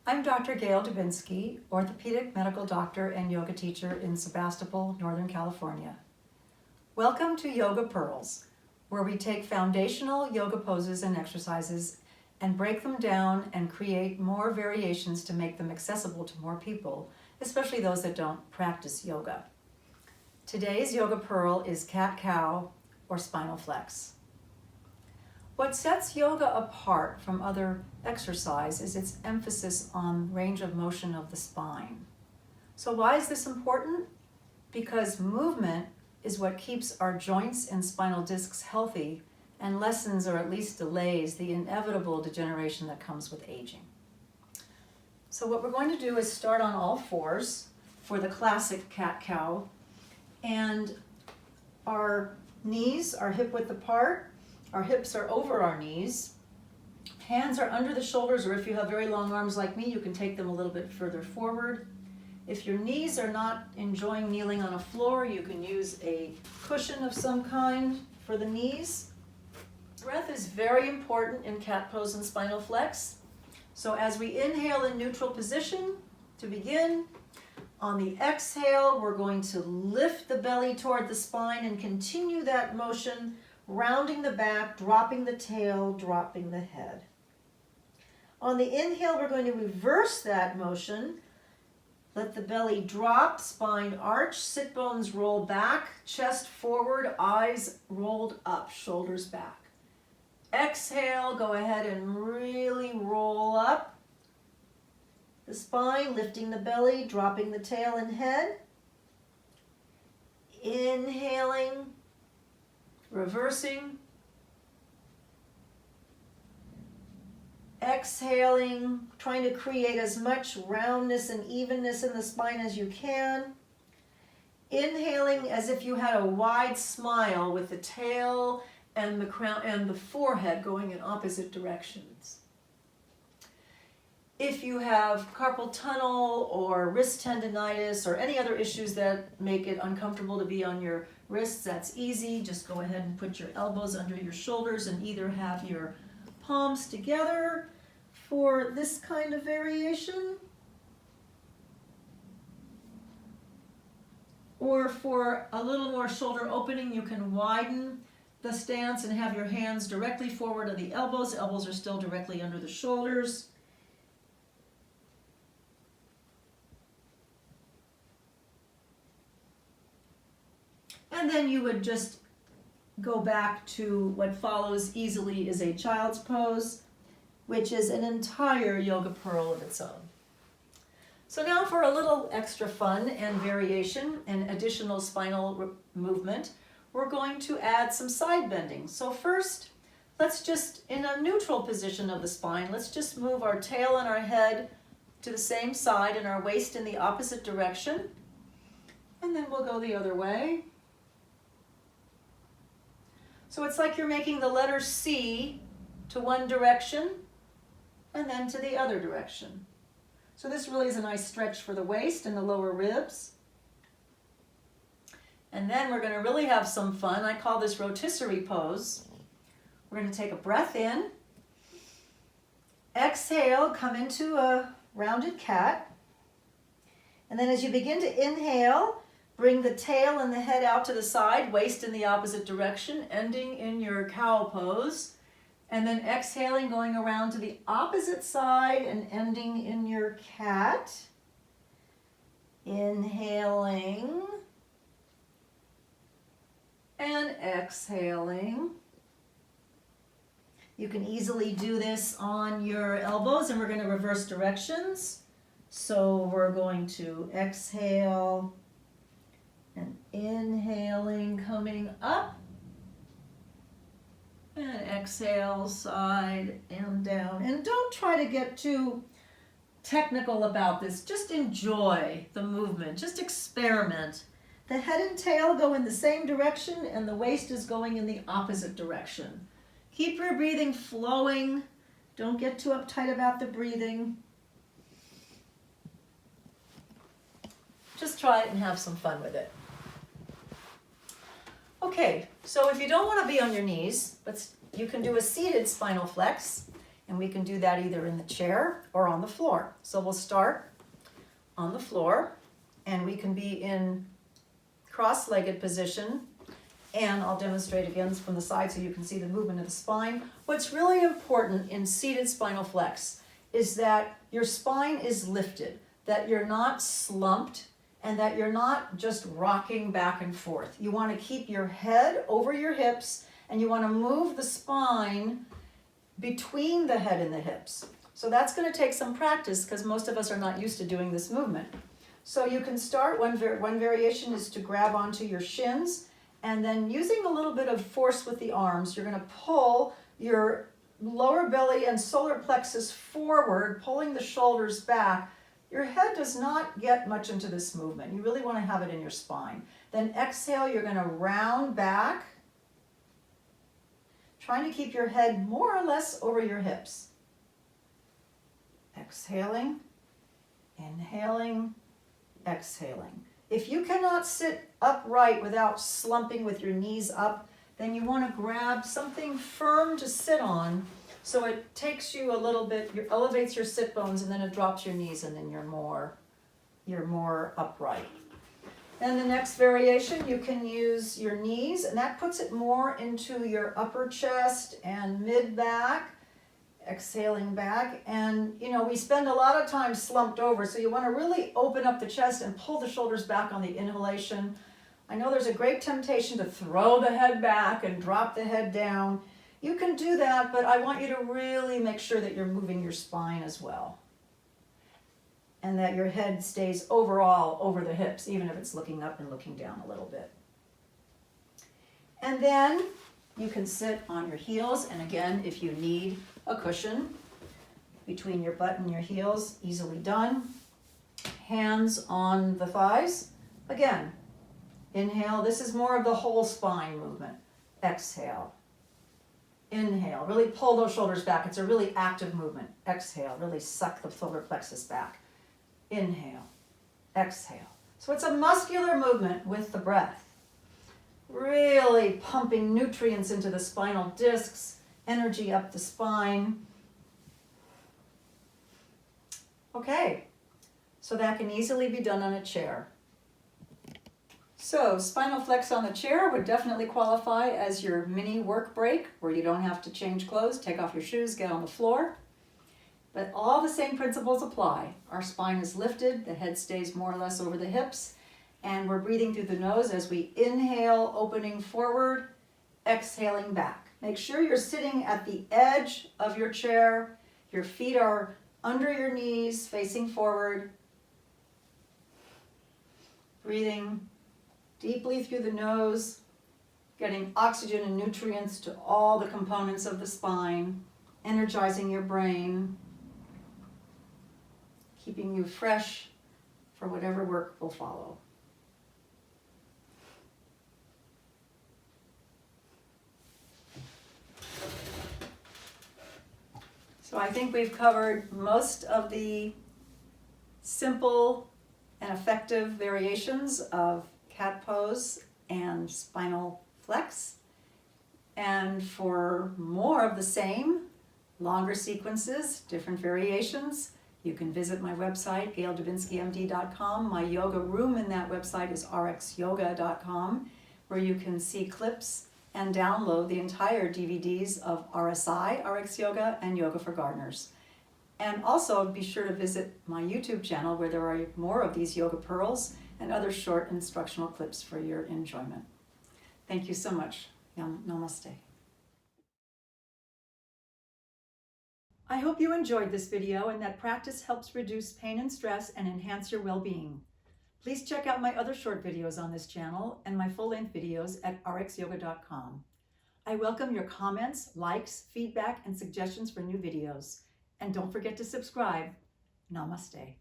I'm Dr. Gail Dubinsky, orthopedic medical doctor and yoga teacher in Sebastopol, Northern California. Welcome to Yoga Pearls, where we take foundational yoga poses and exercises and break them down and create more variations to make them accessible to more people, especially those that don't practice yoga. Today's yoga pearl is Catcow or Spinal Flex. What sets yoga apart from other exercise is its emphasis on range of motion of the spine. So why is this important? Because movement is what keeps our joints and spinal discs healthy and lessens or at least delays the inevitable degeneration that comes with aging. So what we're going to do is start on all fours for the classic cat-cow, and our knees are hip-width apart. Our hips are over our knees. Hands are under the shoulders, or if you have very long arms like me, you can take them a little bit further forward. If your knees are not enjoying kneeling on a floor, you can use a cushion of some kind for the knees. Breath is very important in cat pose and spinal flex. So as we inhale in neutral position, to begin, on the exhale, we're going to lift the belly toward the spine and continue that motion, rounding the back, dropping the tail, dropping the head. On the inhale, we're going to reverse that motion. Let the belly drop, spine arch, sit bones roll back, chest forward, eyes rolled up, shoulders back. Exhale, go ahead and really roll up the spine, lifting the belly, dropping the tail and head. Inhaling, reversing, exhaling, trying to create as much roundness and evenness in the spine as you can. Inhaling as if you had a wide smile with the tail and the crown and the forehead going in opposite directions. If you have carpal tunnel or wrist tendonitis or any other issues that make it uncomfortable to be on your wrists, that's easy. Just go ahead and put your elbows under your shoulders and either have your palms together for this kind of variation, or for a little more shoulder opening, you can widen the stance and have your hands directly forward of the elbows. Elbows are still directly under the shoulders. And then you would just go back to what follows easily is a child's pose, which is an entire yoga pearl of its own. So now for a little extra fun and variation and additional spinal movement, we're going to add some side bending. So first, let's just, in a neutral position of the spine, let's just move our tail and our head to the same side and our waist in the opposite direction. And then we'll go the other way. So it's like you're making the letter C to one direction and then to the other direction. So this really is a nice stretch for the waist and the lower ribs. And then we're going to really have some fun. I call this rotisserie pose. We're going to take a breath in. Exhale, come into a rounded cat. And then as you begin to inhale, bring the tail and the head out to the side, waist in the opposite direction, ending in your cow pose. And then exhaling, going around to the opposite side and ending in your cat. Inhaling and exhaling. You can easily do this on your elbows, and we're going to reverse directions. So we're going to exhale and inhaling, coming up, and exhale, side and down. And don't try to get too technical about this. Just enjoy the movement. Just experiment. The head and tail go in the same direction, and the waist is going in the opposite direction. Keep your breathing flowing. Don't get too uptight about the breathing. Just try it and have some fun with it. Okay, so if you don't want to be on your knees, you can do a seated spinal flex. And we can do that either in the chair or on the floor. So we'll start on the floor, and we can be in cross-legged position. And I'll demonstrate again from the side so you can see the movement of the spine. What's really important in seated spinal flex is that your spine is lifted, that you're not slumped, and that you're not just rocking back and forth. You want to keep your head over your hips, and you want to move the spine between the head and the hips. So that's going to take some practice because most of us are not used to doing this movement. So you can start, one variation is to grab onto your shins, and then using a little bit of force with the arms, you're going to pull your lower belly and solar plexus forward, pulling the shoulders back. Your head does not get much into this movement. You really want to have it in your spine. Then exhale, you're going to round back, trying to keep your head more or less over your hips. Exhaling, inhaling, exhaling. If you cannot sit upright without slumping with your knees up, then you want to grab something firm to sit on so it takes you a little bit, elevates your sit bones, and then it drops your knees, and then you're more upright. Then the next variation, you can use your knees, and that puts it more into your upper chest and mid-back, exhaling back. And we spend a lot of time slumped over, so you want to really open up the chest and pull the shoulders back on the inhalation. I know there's a great temptation to throw the head back and drop the head down. You can do that, but I want you to really make sure that you're moving your spine as well, and that your head stays overall over the hips, even if it's looking up and looking down a little bit. And then you can sit on your heels, and again, if you need a cushion between your butt and your heels, easily done. Hands on the thighs. Again, inhale. This is more of the whole spine movement. Exhale. Inhale. Really pull those shoulders back. It's a really active movement. Exhale. Really suck the solar plexus back. Inhale. Exhale. So it's a muscular movement with the breath. Really pumping nutrients into the spinal discs, energy up the spine. Okay, so that can easily be done on a chair. So spinal flex on the chair would definitely qualify as your mini work break where you don't have to change clothes, take off your shoes, get on the floor. But all the same principles apply. Our spine is lifted, the head stays more or less over the hips, and we're breathing through the nose as we inhale, opening forward, exhaling back. Make sure you're sitting at the edge of your chair. Your feet are under your knees, facing forward. Breathing deeply through the nose, getting oxygen and nutrients to all the components of the spine, energizing your brain, keeping you fresh for whatever work will follow. So I think we've covered most of the simple and effective variations of cat pose and spinal flex. And for more of the same, longer sequences, different variations, you can visit my website, gaildubinsky.md.com. My yoga room in that website is rxyoga.com, where you can see clips and download the entire DVDs of RSI, RX Yoga, and Yoga for Gardeners. And also be sure to visit my YouTube channel where there are more of these yoga pearls and other short instructional clips for your enjoyment. Thank you so much. Namaste. I hope you enjoyed this video and that practice helps reduce pain and stress and enhance your well-being. Please check out my other short videos on this channel and my full-length videos at rxyoga.com. I welcome your comments, likes, feedback, and suggestions for new videos. And don't forget to subscribe. Namaste.